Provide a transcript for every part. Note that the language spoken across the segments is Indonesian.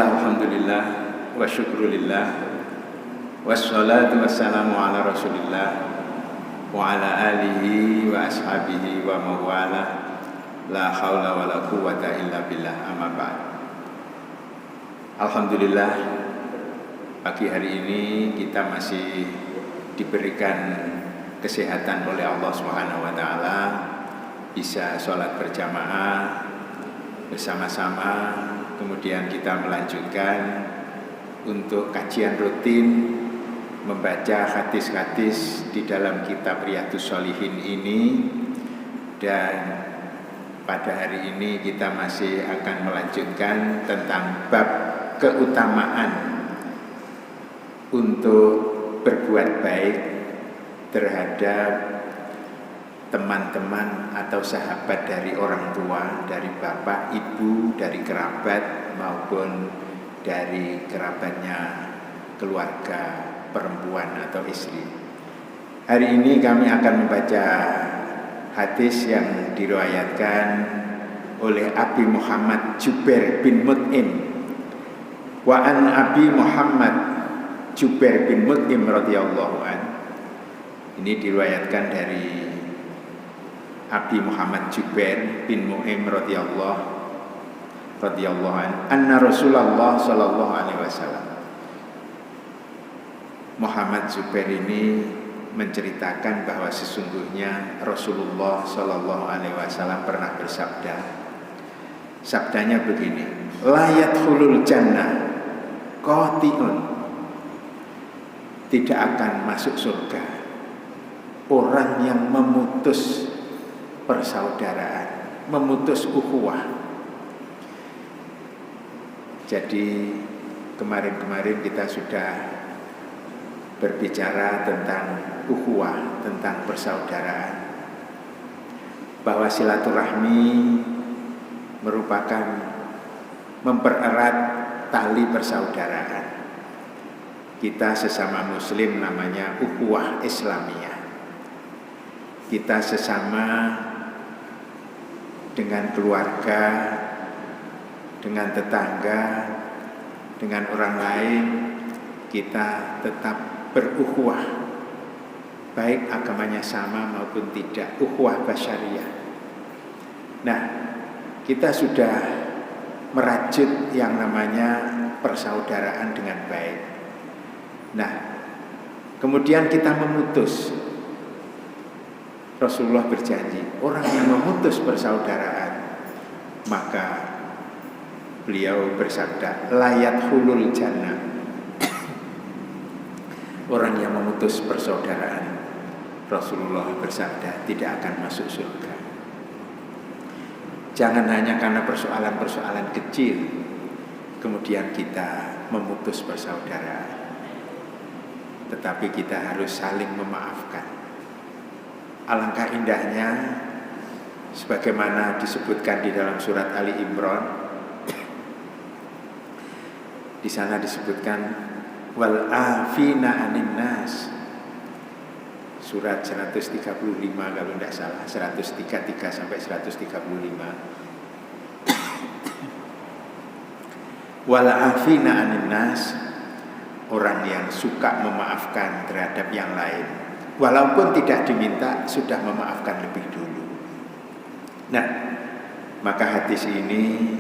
Bismillah, alhamdulillah, wa syukrulillah, wassalatu wassalamu ala rasulillah, wa ala alihi wa ashabihi wa mawala, la hawla wa la quwwata illa billah, amma ba'd. Alhamdulillah, pagi hari ini kita masih diberikan kesehatan oleh Allah Subhanahu wa taala, bisa sholat berjamaah bersama-sama. Kemudian kita melanjutkan untuk kajian rutin membaca hadis-hadis di dalam kitab Riyadhus Shalihin ini. Dan pada hari ini kita masih akan melanjutkan tentang bab keutamaan untuk berbuat baik terhadap teman-teman atau sahabat dari orang tua, dari bapak, ibu, dari kerabat maupun dari kerabatnya keluarga perempuan atau istri. Hari ini kami akan membaca hadis yang diriwayatkan oleh Abi Muhammad Jubair bin Mut'im. Wa an Abi Muhammad Jubair bin Mut'im radhiyallahu an. Ini diriwayatkan dari Abi Muhammad Jubair bin Mut'im radhiyallahu an, anna Rasulullah sallallahu alaihi wasallam. Muhammad Jubair ini menceritakan bahwa sesungguhnya Rasulullah sallallahu alaihi wasallam pernah bersabda. Sabdanya begini, la yadkhulul jannah qati'un, tidak akan masuk surga orang yang memutus persaudaraan, memutus ukhuwah. Jadi kemarin-kemarin kita sudah berbicara tentang ukhuwah, tentang persaudaraan, bahwa silaturahmi merupakan mempererat tali persaudaraan. Kita sesama muslim namanya ukhuwah Islamiyah. Kita sesama dengan keluarga, dengan tetangga, dengan orang lain, kita tetap berukhuwah, baik agamanya sama maupun tidak, ukhuwah basyariyah. Nah, kita sudah merajut yang namanya persaudaraan dengan baik. Nah, kemudian kita memutus. Rasulullah berjanji, orang yang memutus persaudaraan, maka beliau bersabda, layat hulul jannah. Orang yang memutus persaudaraan, Rasulullah bersabda, tidak akan masuk surga. Jangan hanya karena persoalan-persoalan kecil kemudian kita memutus persaudaraan, tetapi kita harus saling memaafkan. Alangkah indahnya sebagaimana disebutkan di dalam surat Ali Imran. Di sana disebutkan wal afina 'anin nas. Surat 135 kalau tidak salah, 133 sampai 135. Wal afina 'anin nas, orang yang suka memaafkan terhadap yang lain. Walaupun tidak diminta, sudah memaafkan lebih dulu. Nah, maka hadis ini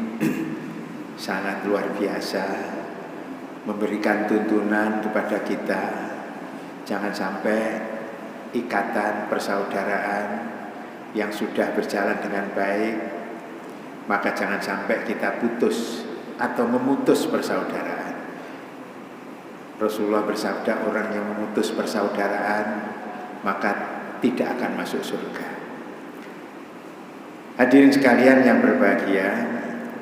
sangat luar biasa, memberikan tuntunan kepada kita. Jangan sampai ikatan persaudaraan yang sudah berjalan dengan baik, maka jangan sampai kita putus atau memutus persaudaraan. Rasulullah bersabda, orang yang memutus persaudaraan maka tidak akan masuk surga. Hadirin sekalian yang berbahagia,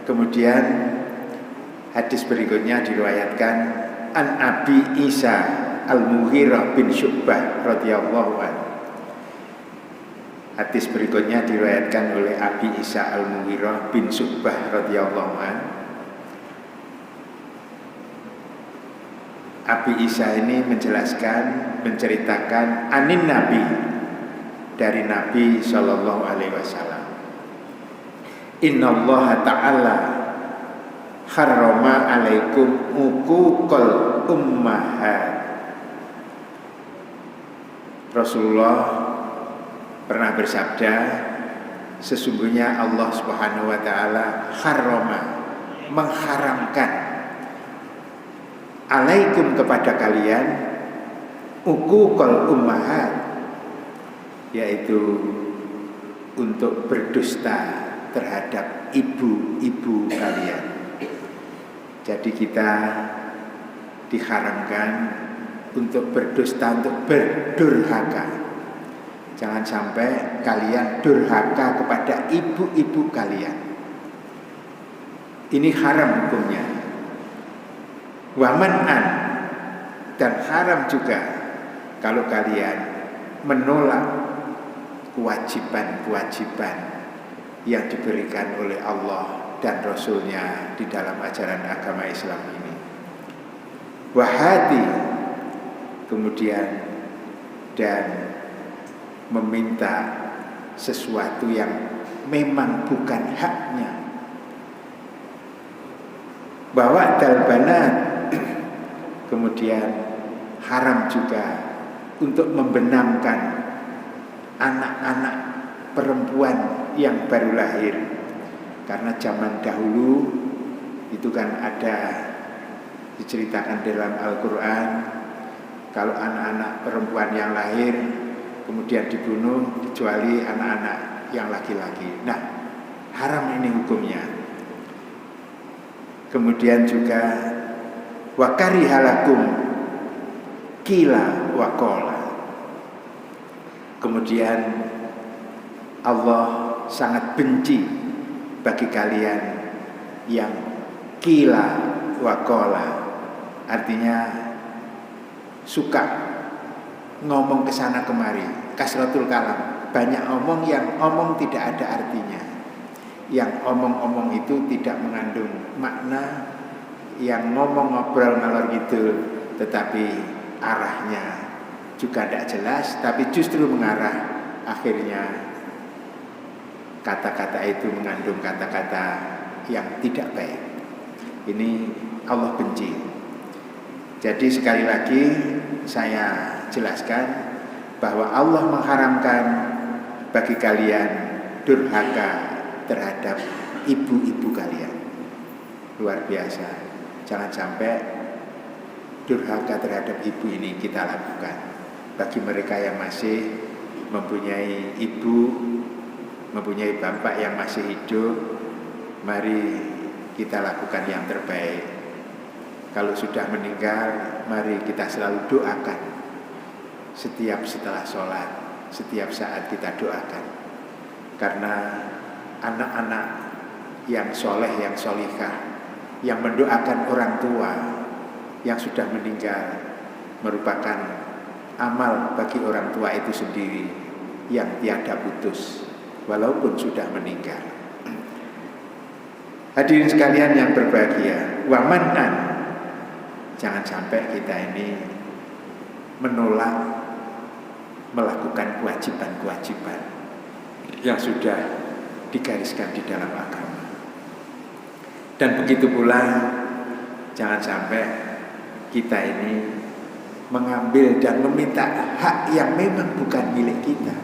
kemudian hadis berikutnya diriwayatkan an Abi Isa Al-Mughirah bin Syu'bah radhiyallahu anhu. Hadis berikutnya diriwayatkan oleh Abi Isa Al-Mughirah bin Syu'bah radhiyallahu anhu. Abi Isa ini menceritakan anin Nabi, dari Nabi sallallahu alaihi wasallam. Innallaha ta'ala harrama alaikum uquqal ummahat. Rasulullah pernah bersabda, sesungguhnya Allah Subhanahu wa taala harrama, mengharamkan, alaikum kepada kalian, uquqal ummahat, yaitu untuk berdusta terhadap ibu-ibu kalian. Jadi kita diharamkan untuk berdusta, untuk berdurhaka. Jangan sampai kalian durhaka kepada ibu-ibu kalian. Ini haram hukumnya. Wa man'an, dan haram juga kalau kalian menolak kewajiban-kewajiban yang diberikan oleh Allah dan Rasulnya di dalam ajaran agama Islam ini. Wahati, kemudian dan meminta sesuatu yang memang bukan haknya. Bawa dalbanat, kemudian haram juga untuk membenamkan anak-anak perempuan yang baru lahir. Karena zaman dahulu itu kan ada diceritakan dalam Al-Quran, kalau anak-anak perempuan yang lahir kemudian dibunuh, kecuali anak-anak yang laki-laki. Nah, haram ini hukumnya. Kemudian juga wa karihalakum qila wa qala. Kemudian Allah sangat benci bagi kalian yang qila wa qala, artinya suka ngomong kesana kemari, kasratul kalam, banyak omong yang omong tidak ada artinya, yang omong-omong itu tidak mengandung makna, yang ngomong ngobrol ngalor gitu tetapi arahnya juga tidak jelas, tapi justru mengarah akhirnya kata-kata itu mengandung kata-kata yang tidak baik. Ini Allah benci. Jadi sekali lagi saya jelaskan bahwa Allah mengharamkan bagi kalian durhaka terhadap ibu-ibu kalian. Luar biasa. Jangan sampai durhaka terhadap ibu ini kita lakukan. Bagi mereka yang masih mempunyai ibu, mempunyai bapak yang masih hidup, mari kita lakukan yang terbaik. Kalau sudah meninggal, mari kita selalu doakan. Setiap setelah sholat, setiap saat kita doakan. Karena anak-anak yang soleh, yang solihah, yang mendoakan orang tua yang sudah meninggal, merupakan amal bagi orang tua itu sendiri yang tiada putus, walaupun sudah meninggal. Hadirin sekalian yang berbahagia, wa man'an, jangan sampai kita ini menolak melakukan kewajiban-kewajiban yang sudah digariskan di dalam agama. Dan begitu pula jangan sampai kita ini mengambil dan meminta hak yang memang bukan milik kita.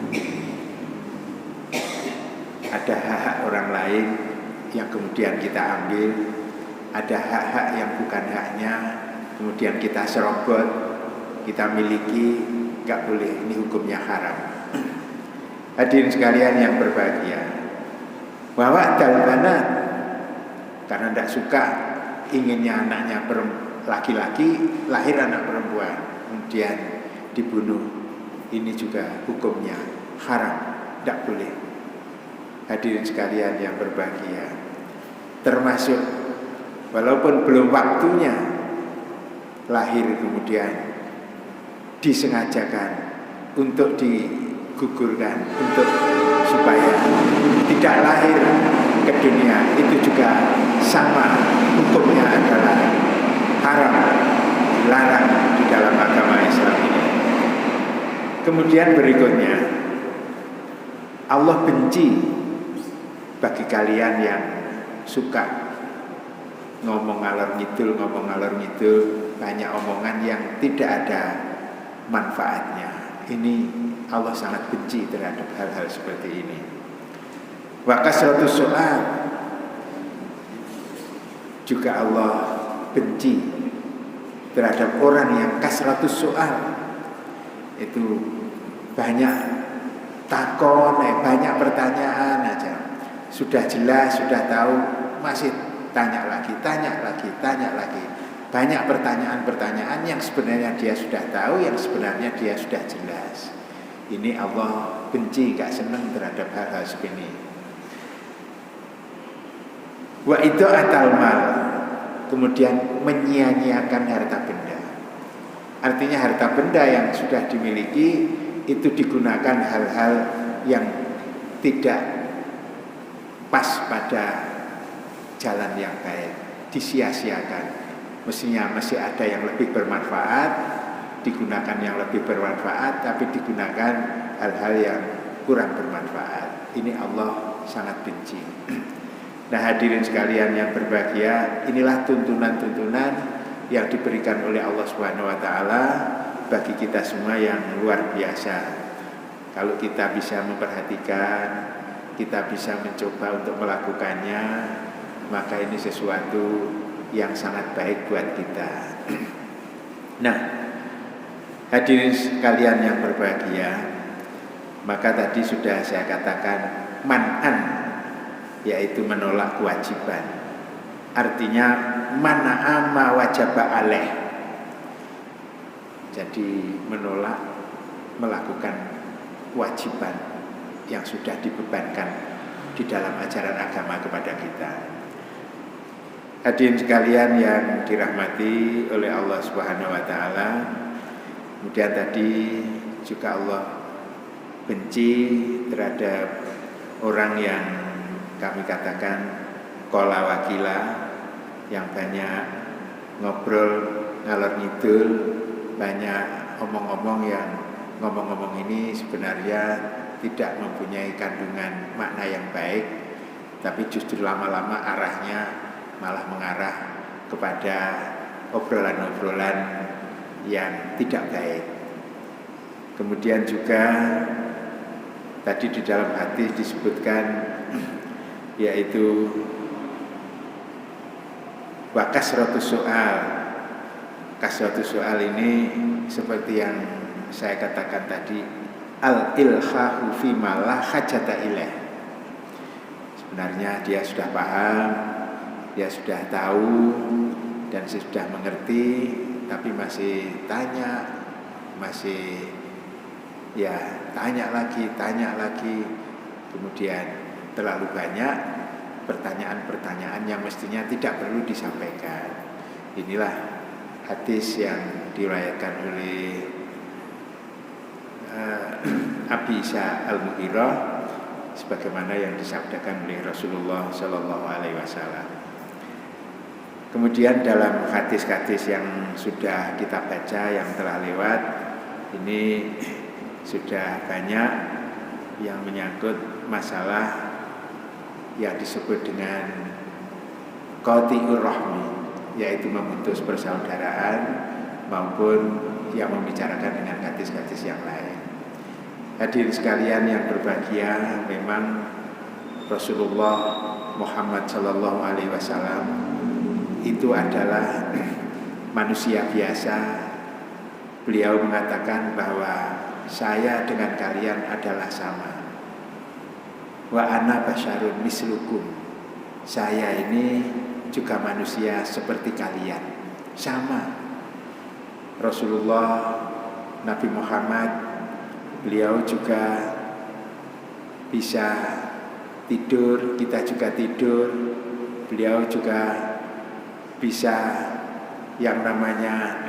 Ada hak-hak orang lain yang kemudian kita ambil, ada hak-hak yang bukan haknya kemudian kita serobot, kita miliki, gak boleh, ini hukumnya haram. Hadirin sekalian yang berbahagia, bahwa dalbanat, karena tidak suka inginnya anaknya laki-laki, lahir anak perempuan, kemudian dibunuh, ini juga hukumnya haram, tidak boleh. Hadirin sekalian yang berbahagia, termasuk walaupun belum waktunya lahir kemudian disengajakan untuk digugurkan, untuk supaya tidak lahir ke dunia, itu juga sama hukumnya adalah haram, dilarang di dalam agama Islam ini. Kemudian berikutnya, Allah benci bagi kalian yang suka ngomong ngalor ngidul, banyak omongan yang tidak ada manfaatnya. Ini Allah sangat benci terhadap hal-hal seperti ini. Wa kasratus soal, juga Allah benci terhadap orang yang kasratus soal, itu banyak takon, banyak pertanyaan aja. Sudah jelas, sudah tahu, masih tanya lagi. Banyak pertanyaan-pertanyaan yang sebenarnya dia sudah tahu, yang sebenarnya dia sudah jelas. Ini Allah benci, gak senang terhadap hal-hal seperti ini. Wa idha'atal mal, kemudian menyia-nyiakan harta benda. Artinya harta benda yang sudah dimiliki itu digunakan hal-hal yang tidak pas pada jalan yang baik, disia-siakan. Mestinya masih ada yang lebih bermanfaat, digunakan yang lebih bermanfaat, tapi digunakan hal-hal yang kurang bermanfaat. Ini Allah sangat benci. Nah, hadirin sekalian yang berbahagia, inilah tuntunan-tuntunan yang diberikan oleh Allah Subhanahu wa taala bagi kita semua yang luar biasa. Kalau kita bisa memperhatikan, kita bisa mencoba untuk melakukannya, maka ini sesuatu yang sangat baik buat kita. Nah, hadirin sekalian yang berbahagia, maka tadi sudah saya katakan man'an, yaitu menolak kewajiban. Artinya mana'a ma wajaba alaih. Jadi menolak melakukan kewajiban yang sudah dibebankan di dalam ajaran agama kepada kita. Hadirin sekalian yang dirahmati oleh Allah Subhanahu wa taala, kemudian tadi juga Allah benci terhadap orang yang kami katakan qala wakila, yang banyak ngobrol ngalor ngidul, banyak omong-omong yang ngomong-ngomong ini sebenarnya tidak mempunyai kandungan makna yang baik, tapi justru lama-lama arahnya malah mengarah kepada obrolan-obrolan yang tidak baik. Kemudian juga tadi di dalam hadis disebutkan, yaitu wa kasratus soal. Kasratus soal ini seperti yang saya katakan tadi, al-ilhahu fi ma la hajata ilaih. Sebenarnya dia sudah paham, dia sudah tahu dan sudah mengerti, tapi masih tanya, masih tanya lagi, kemudian terlalu banyak pertanyaan-pertanyaan yang mestinya tidak perlu disampaikan. Inilah hadis yang diriwayatkan oleh Abi Isa Al-Mughirah, sebagaimana yang disabdakan oleh Rasulullah Sallallahu Alaihi Wasallam. Kemudian dalam hadis-hadis yang sudah kita baca yang telah lewat ini sudah banyak yang menyangkut masalah yang disebut dengan qati'ur rahmi, yaitu memutus persaudaraan, maupun yang membicarakan dengan hadis-hadis yang lain. Hadirin sekalian yang berbahagia, memang Rasulullah Muhammad Sallallahu Alaihi Wasallam itu adalah manusia biasa. Beliau mengatakan bahwa saya dengan kalian adalah sama. Wa ana basyarun mislukum. Saya ini juga manusia seperti kalian, sama. Rasulullah Nabi Muhammad, beliau juga bisa tidur, kita juga tidur. Beliau juga bisa yang namanya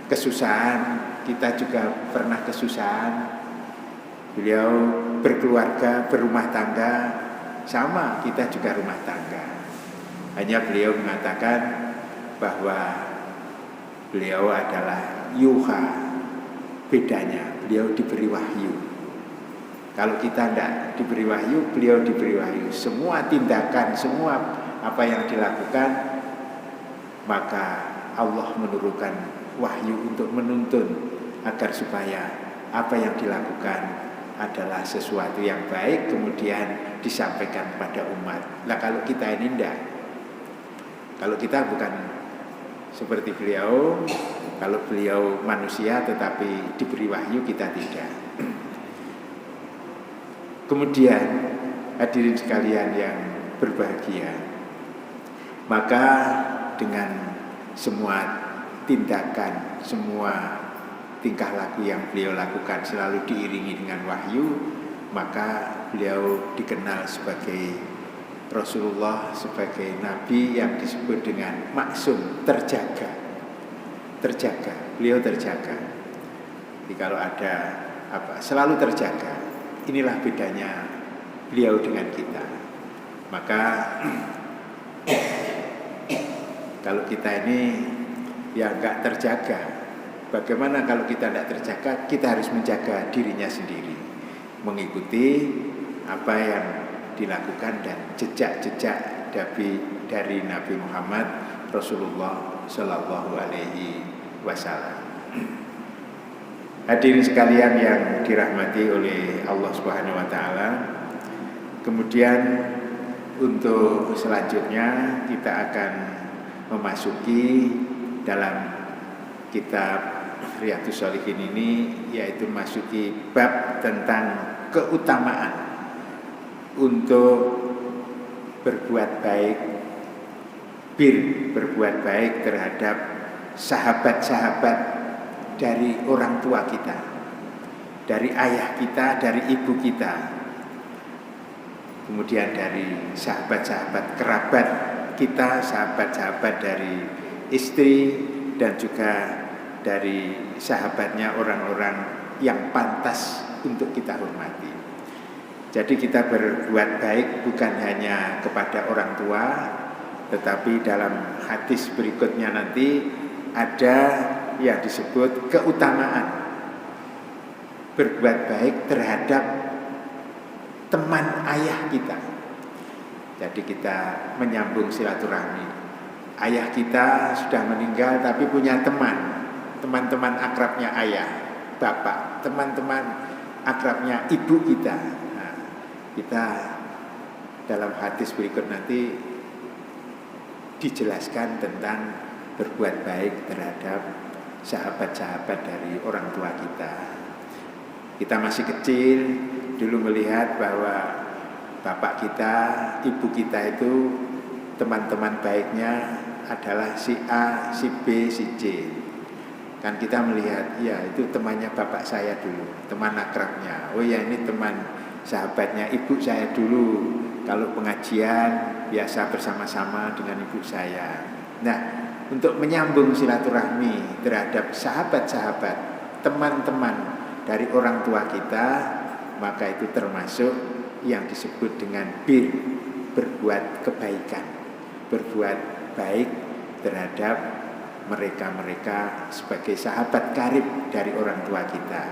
kesusahan, kita juga pernah kesusahan. Beliau berkeluarga, berumah tangga, sama, kita juga rumah tangga. Hanya beliau mengatakan bahwa beliau adalah yuha, bedanya beliau diberi wahyu. Kalau kita tidak diberi wahyu, beliau diberi wahyu. Semua tindakan, semua apa yang dilakukan maka Allah menurunkan wahyu untuk menuntun agar supaya apa yang dilakukan adalah sesuatu yang baik, kemudian disampaikan pada umat. Nah kalau kita ini enggak, kalau kita bukan seperti beliau, kalau beliau manusia tetapi diberi wahyu, kita tidak. Kemudian hadirin sekalian yang berbahagia, maka dengan semua tindakan, semua tingkah laku yang beliau lakukan selalu diiringi dengan wahyu, maka beliau dikenal sebagai Rasulullah, sebagai Nabi yang disebut dengan maksum, terjaga. Beliau terjaga. Jadi kalau ada selalu terjaga. Inilah bedanya beliau dengan kita. Maka kalau kita ini ya enggak terjaga. Bagaimana kalau kita tidak terjaga? Kita harus menjaga dirinya sendiri, mengikuti apa yang dilakukan dan jejak-jejak dari Nabi Muhammad Rasulullah Shallallahu Alaihi Wasallam. Hadirin sekalian yang dirahmati oleh Allah Subhanahu Wa Taala. Kemudian untuk selanjutnya kita akan memasuki dalam kitab Riyadhus Shalihin ini, yaitu masuki bab tentang keutamaan untuk berbuat baik, berbuat baik terhadap sahabat-sahabat dari orang tua kita, dari ayah kita, dari ibu kita, kemudian dari sahabat-sahabat kerabat kita, sahabat-sahabat dari istri, dan juga dari sahabatnya orang-orang yang pantas untuk kita hormati. Jadi kita berbuat baik bukan hanya kepada orang tua, tetapi dalam hadis berikutnya nanti ada yang disebut keutamaan berbuat baik terhadap teman ayah kita. Jadi kita menyambung silaturahmi. Ayah kita sudah meninggal tapi punya teman-teman akrabnya ayah, bapak, teman-teman akrabnya ibu kita. Nah, kita dalam hadis berikut nanti dijelaskan tentang berbuat baik terhadap sahabat-sahabat dari orang tua kita. Kita masih kecil, dulu melihat bahwa bapak kita, ibu kita itu teman-teman baiknya adalah si A, si B, si C. Kan kita melihat, ya itu temannya bapak saya dulu, teman akrabnya. Oh ya ini teman sahabatnya ibu saya dulu. Kalau pengajian biasa bersama-sama dengan ibu saya. Nah, untuk menyambung silaturahmi terhadap sahabat-sahabat, teman-teman dari orang tua kita, maka itu termasuk yang disebut dengan berbuat kebaikan, berbuat baik terhadap mereka-mereka sebagai sahabat karib dari orang tua kita.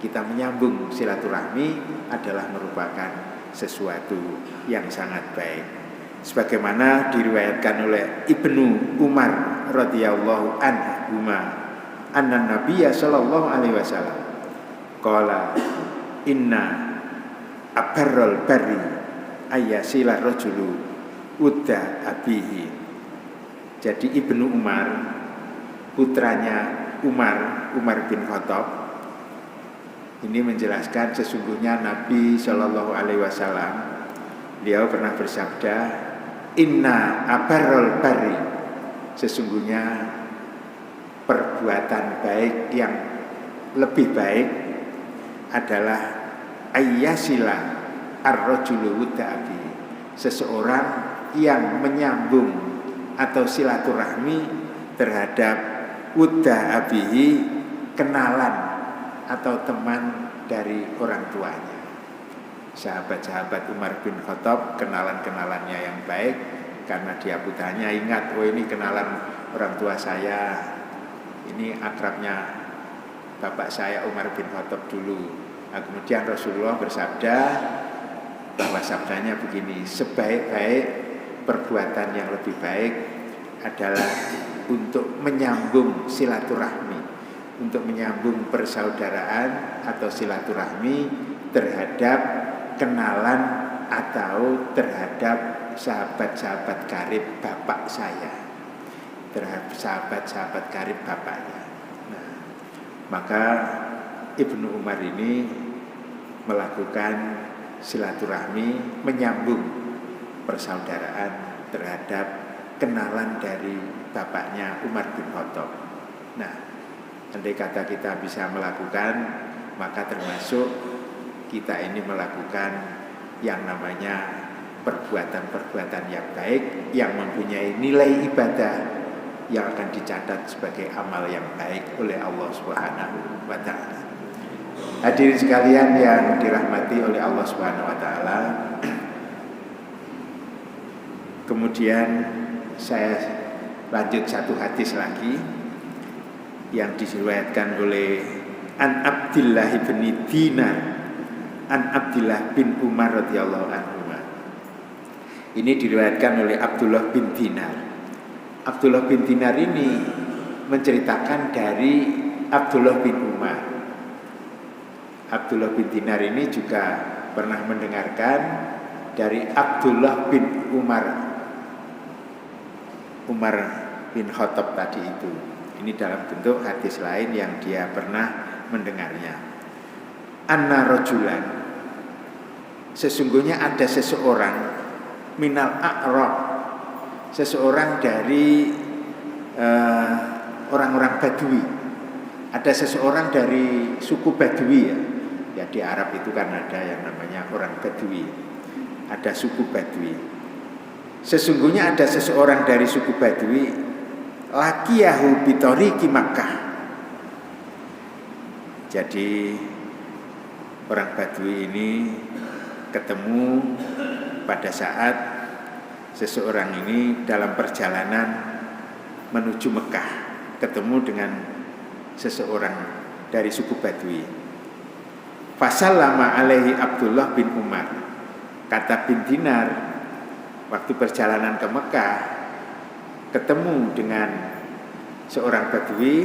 Kita menyambung silaturahmi adalah merupakan sesuatu yang sangat baik. Sebagaimana diriwayatkan oleh Ibnu Umar radhiyallahu anhuma, anna Nabiyya sallallahu alaihi wasallam qala inna abarral barri ayyasila rajulu udda abihi. Jadi Ibnu Umar, putranya Umar bin Khattab, ini menjelaskan sesungguhnya Nabi Shallallahu Alaihi Wasallam, beliau pernah bersabda, inna abarrol bari, sesungguhnya perbuatan baik yang lebih baik adalah ayyasila ar-rajulu wudda abi, seseorang yang menyambung atau silaturahmi terhadap wudda abihi, kenalan atau teman dari orang tuanya. Sahabat-sahabat Umar bin Khattab kenalan-kenalannya yang baik, karena dia putranya ingat, oh ini kenalan orang tua saya, ini akrabnya bapak saya Umar bin Khattab dulu. Nah, kemudian Rasulullah bersabda bahwa sabdanya begini, sebaik-baik perbuatan yang lebih baik adalah untuk menyambung silaturahmi, untuk menyambung persaudaraan atau silaturahmi terhadap kenalan atau terhadap sahabat-sahabat karib bapak saya, terhadap sahabat-sahabat karib bapaknya. Nah, maka Ibnu Umar ini melakukan silaturahmi, menyambung persaudaraan terhadap kenalan dari bapaknya Umar bin Khattab. Nah, andai kata kita bisa melakukan, maka termasuk kita ini melakukan yang namanya perbuatan-perbuatan yang baik, yang mempunyai nilai ibadah yang akan dicatat sebagai amal yang baik oleh Allah Subhanahu wa Ta'ala. Hadirin sekalian yang dirahmati oleh Allah Subhanahu wa Ta'ala, kemudian saya lanjut satu hadis lagi yang diriwayatkan oleh An Abdillah bin Dinar, An Abdillah bin Umar radhiyallahu anhu. Ini diriwayatkan oleh Abdullah bin Dinar. Abdullah bin Dinar ini menceritakan dari Abdullah bin Umar. Abdullah bin Dinar ini juga pernah mendengarkan dari Abdullah bin Umar bin Khattab tadi itu. Ini dalam bentuk hadis lain yang dia pernah mendengarnya. Anna rajulan, sesungguhnya ada seseorang minal a'rab, seseorang dari orang-orang Badui. Ada seseorang dari suku Badui ya. Ya di Arab itu kan ada yang namanya orang Badui. Ada suku Badui. Sesungguhnya ada seseorang dari suku Badui laqiyahu bitoriqi Makkah. Jadi orang Badui ini ketemu pada saat seseorang ini dalam perjalanan menuju Mekah, ketemu dengan seseorang dari suku Badui. Fasallama alaihi Abdullah bin Umar. Kata bin Dinar, waktu perjalanan ke Mekah ketemu dengan seorang Badui,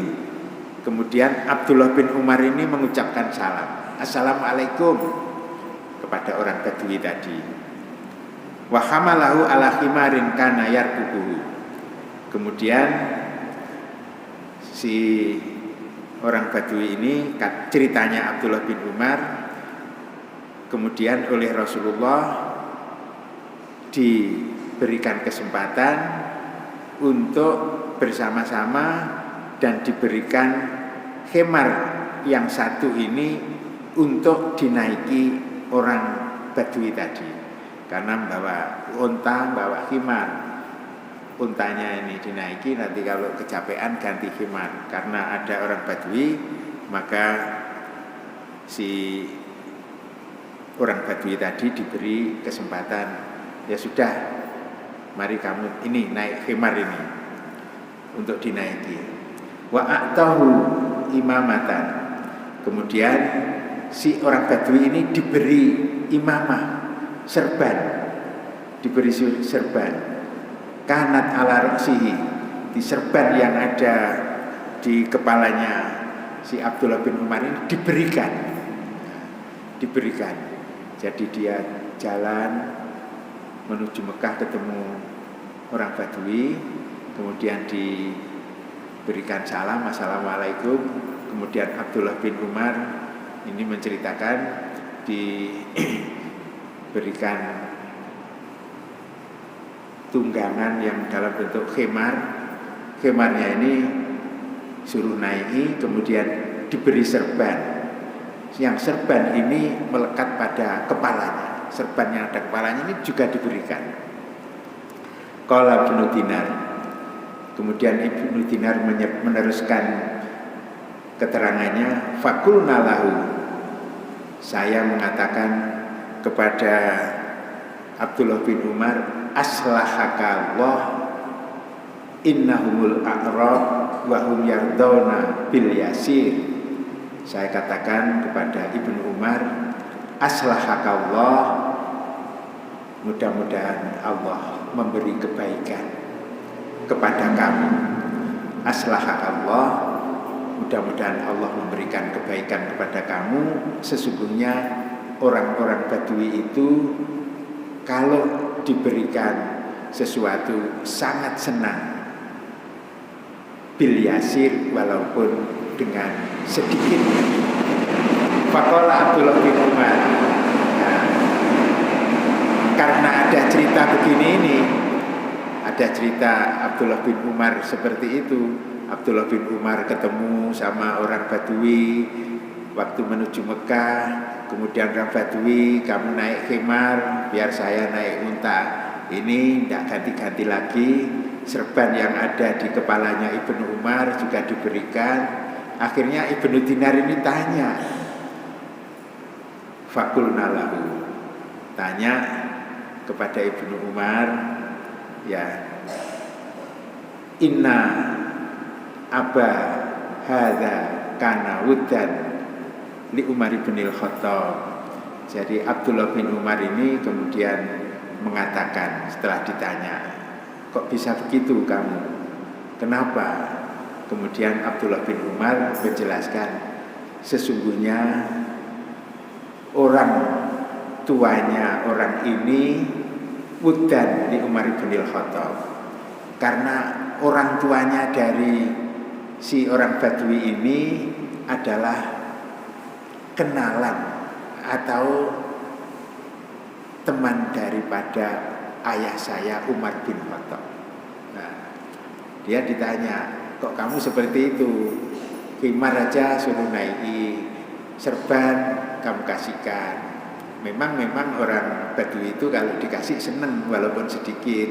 kemudian Abdullah bin Umar ini mengucapkan salam, assalamualaikum, kepada orang Badui tadi. Wa hamalahu ala khimarin kana yarkubuhu. Kemudian si orang Badui ini, ceritanya Abdullah bin Umar, kemudian oleh Rasulullah diberikan kesempatan untuk bersama-sama dan diberikan khimar yang satu ini untuk dinaiki orang Badui tadi. Karena membawa unta, membawa khimar. Untanya ini dinaiki, nanti kalau kecapean ganti khimar. Karena ada orang Badui, maka si orang Badui tadi diberi kesempatan, ya sudah, mari kamu ini naik khimar ini untuk dinaiki. Wa a'tahu imamatan. Kemudian si orang Badui ini diberi imamah, serban, diberi serban. Kanat ala raksihi, di serban yang ada di kepalanya si Abdullah bin Umar ini diberikan. Jadi dia jalan menuju Mekah, ketemu orang Badui, kemudian diberikan salam, assalamualaikum. Kemudian Abdullah bin Umar ini menceritakan diberikan tunggangan yang dalam bentuk khimar. Khimarnya ini suruh naiki, kemudian diberi serban. Yang serban ini melekat pada kepalanya. Serban yang ada kepalanya ini juga diberikan. Qala Ibnu Dinar. Kemudian Ibnu Dinar meneruskan keterangannya, fakulna lahu. Saya mengatakan kepada Abdullah bin Umar, aslahakallah, innahumul a'rab wa hum yardawna bil yasir. Saya katakan kepada Ibnu Umar, aslahakallah, mudah-mudahan Allah memberi kebaikan kepada kamu. aslahakallah, mudah-mudahan Allah memberikan kebaikan kepada kamu. Sesungguhnya orang-orang Badui itu kalau diberikan sesuatu sangat senang, bil yasir, walaupun dengan sedikit. Faqala Abdullah bin Umar. Nah, karena ada cerita begini ini, ada cerita Abdullah bin Umar seperti itu. Abdullah bin Umar ketemu sama orang Badui waktu menuju Mekah. Kemudian orang Badui, kamu naik khimar, biar saya naik unta. Ini tidak ganti-ganti lagi. Serban yang ada di kepalanya Ibnu Umar juga diberikan. Akhirnya Ibnu Dinar ini tanya, fakulna lahu, tanya kepada Ibnu Umar, ya, inna aba hadza kana wuddan li Umar bin Khattab. Jadi Abdullah bin Umar ini kemudian mengatakan setelah ditanya, kok bisa begitu kamu? Kenapa? Kemudian Abdullah bin Umar menjelaskan, sesungguhnya orang tuanya orang ini wuddan li Umar bin Khattab. Karena orang tuanya dari si orang Badui ini adalah kenalan atau teman daripada ayah saya Umar bin Khattab. Nah, dia ditanya, kok kamu seperti itu? Khimar aja suruh naiki, serban kamu kasihkan. Memang orang Badui itu kalau dikasih seneng walaupun sedikit.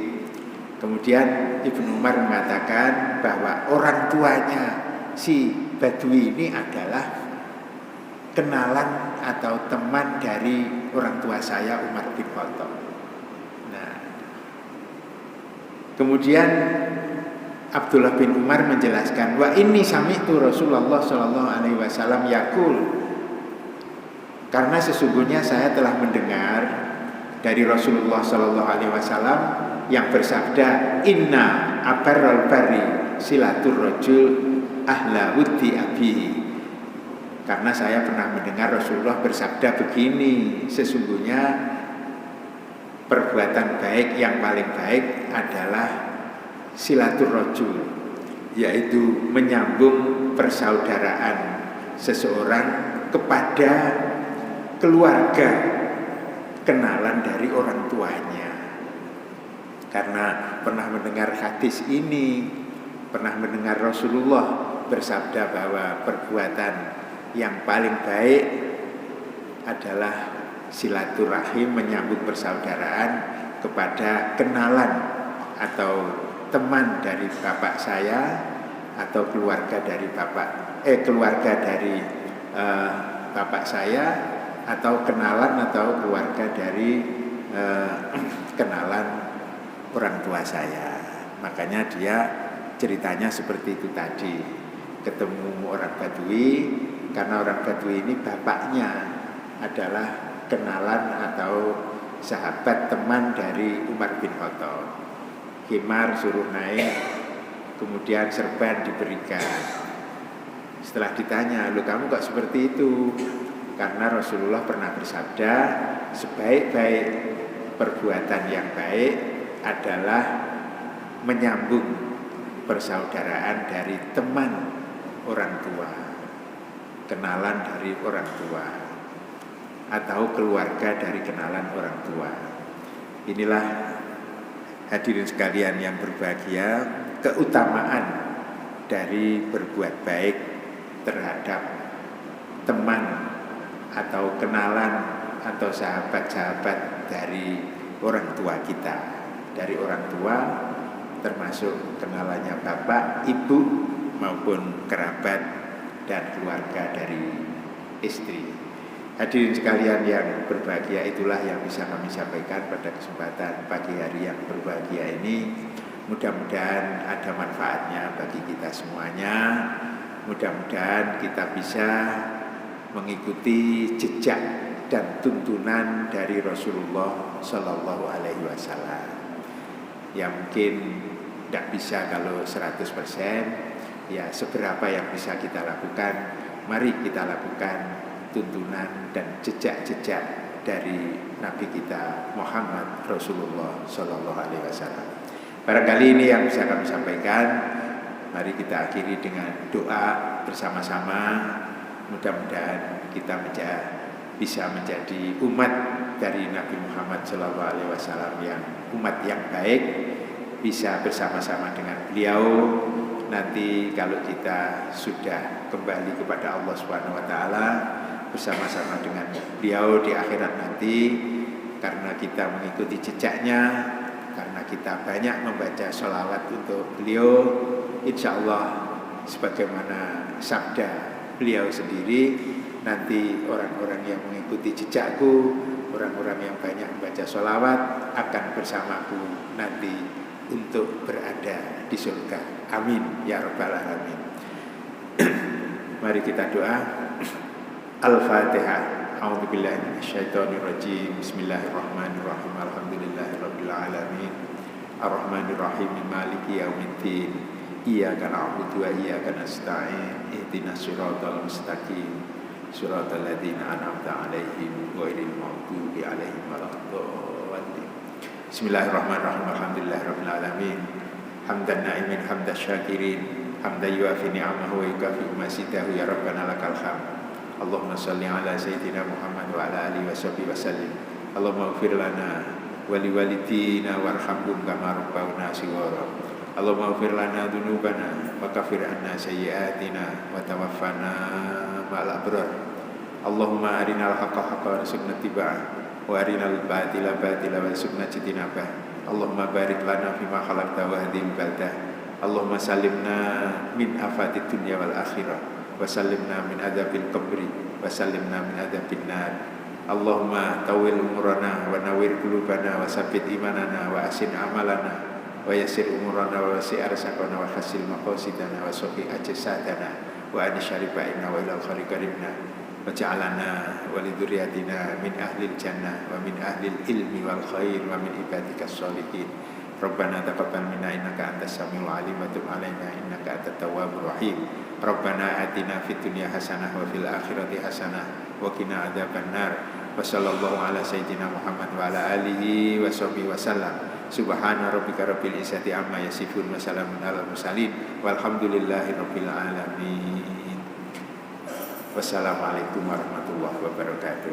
Kemudian Ibnu Umar mengatakan bahwa orang tuanya si Badui ini adalah kenalan atau teman dari orang tua saya Umar bin Khattab. Nah, kemudian Abdullah bin Umar menjelaskan, wa inni sami'tu Rasulullah sallallahu alaihi wasallam yaqul, karena sesungguhnya saya telah mendengar dari Rasulullah sallallahu alaihi wasallam yang bersabda, inna abarral bari silatur rajul ahla wuddi abihi. Karena saya pernah mendengar Rasulullah bersabda begini, sesungguhnya perbuatan baik yang paling baik adalah silaturrajul, yaitu menyambung persaudaraan seseorang kepada keluarga kenalan dari orang tuanya. Karena pernah mendengar hadis ini, pernah mendengar Rasulullah bersabda bahwa perbuatan yang paling baik adalah silaturahim, menyambung persaudaraan kepada kenalan atau teman dari bapak saya atau keluarga dari bapak saya, atau kenalan atau keluarga dari kenalan orang tua saya. Makanya dia ceritanya seperti itu tadi, ketemu orang Badui, karena orang Badui ini bapaknya adalah kenalan atau sahabat teman dari Umar bin Khattab. Khimar suruh naik, kemudian serban diberikan. Setelah ditanya, loh kamu kok seperti itu? Karena Rasulullah pernah bersabda, sebaik-baik perbuatan yang baik adalah menyambung persaudaraan dari teman orang tua, kenalan dari orang tua, atau keluarga dari kenalan orang tua. Inilah hadirin sekalian yang berbahagia, keutamaan dari berbuat baik terhadap teman atau kenalan atau sahabat-sahabat dari orang tua kita. Dari orang tua termasuk kenalannya bapak, ibu maupun kerabat dan keluarga dari istri. Hadirin sekalian yang berbahagia, itulah yang bisa kami sampaikan pada kesempatan pagi hari yang berbahagia ini. Mudah-mudahan ada manfaatnya bagi kita semuanya. Mudah-mudahan kita bisa mengikuti jejak dan tuntunan dari Rasulullah Sallallahu Alaihi Wasallam. Ya mungkin tidak bisa kalau 100%, Ya, seberapa yang bisa kita lakukan, mari kita lakukan tuntunan dan jejak-jejak dari Nabi kita Muhammad Rasulullah Sallallahu Alaihi Wasallam. Barangkali ini yang bisa kami sampaikan. Mari kita akhiri dengan doa bersama-sama. Mudah-mudahan kita bisa menjadi umat dari Nabi Muhammad Sallallahu Alaihi Wasallam yang umat yang baik, bisa bersama-sama dengan beliau. Nanti kalau kita sudah kembali kepada Allah Subhanahu Wa Taala bersama-sama dengan beliau di akhirat nanti, karena kita mengikuti jejaknya, karena kita banyak membaca sholawat untuk beliau, insya Allah sebagaimana sabda beliau sendiri, nanti orang-orang yang mengikuti jejakku, orang-orang yang banyak membaca sholawat akan bersamaku nanti untuk berada di surga. Amin ya rabbal alamin. Mari kita doa. Al-Fatihah. A'udzubillahi minasyaitonirrajim. Bismillahirrahmanirrahim. Alhamdulillahirabbil alamin. Arrahmanirrahim. Maliki yaumiddin. Iyyaka na'budu wa iyyaka nasta'in. Ihdinas siratal mustaqim. Siratal ladzina an'amta 'alaihim ghairil maghdubi 'alaihim waladdallin. Bismillahirrahmanirrahim. Alhamdulillahirabbil alamin. Hamdan na'imin hamdas syakirin. Hamdan yuafi ni'amahu wa yukafi masidahu ya rabbana lakal hamd. Allahumma salli ala sayyidina Muhammad wa ala alihi wa sahbihi wa sallim. Allahumma ighfir lana wa liwalidina warhamhum kama rabbawna shighara. Allahumma ighfir lana dzunubana wa kaffir anna sayyi'atina wa tawaffana ma'al abrar. Allahumma arinal haqqa haqqan warzuqna ittiba'ah wa arinal batila batila warzuqna ijtinabah. Allahumma barik lana fima khalaqta wa hadhil baldah. Allahumma salimna min afatid dunya wal akhirah. Wasallimna min adzabil qabri wasallimna min adzabil nar. Allahumma tawil umurana wa nawwir qulubana wa sabbit imanana wa asin amalana wa yassir umurana wa wasi' arzaqana wa hasil maqasidana wa saqi ajsadana wa an syariba'ina wa ilal khari karimna wa ja'alana wa lidurriyatina min ahlil jannah wa min ahlil ilmi wal khair wa min ibadikas sholihin. Rabbana taqabbal minna innaka antas samiul alim wa tub alaina innaka antat tawwabur rahim. Rabbana atina fid dunya hasanah wa fil akhirati hasanah wa qina adzabannar. Wa sallallahu ala sayyidina Muhammad wa ala alihi wa sahbihi wa sallam. Subhana rabbika rabbil izzati amma yasifun wa salamun alal mursalin walhamdulillahi rabbil alamin. Wassalamualaikum warahmatullahi wabarakatuh.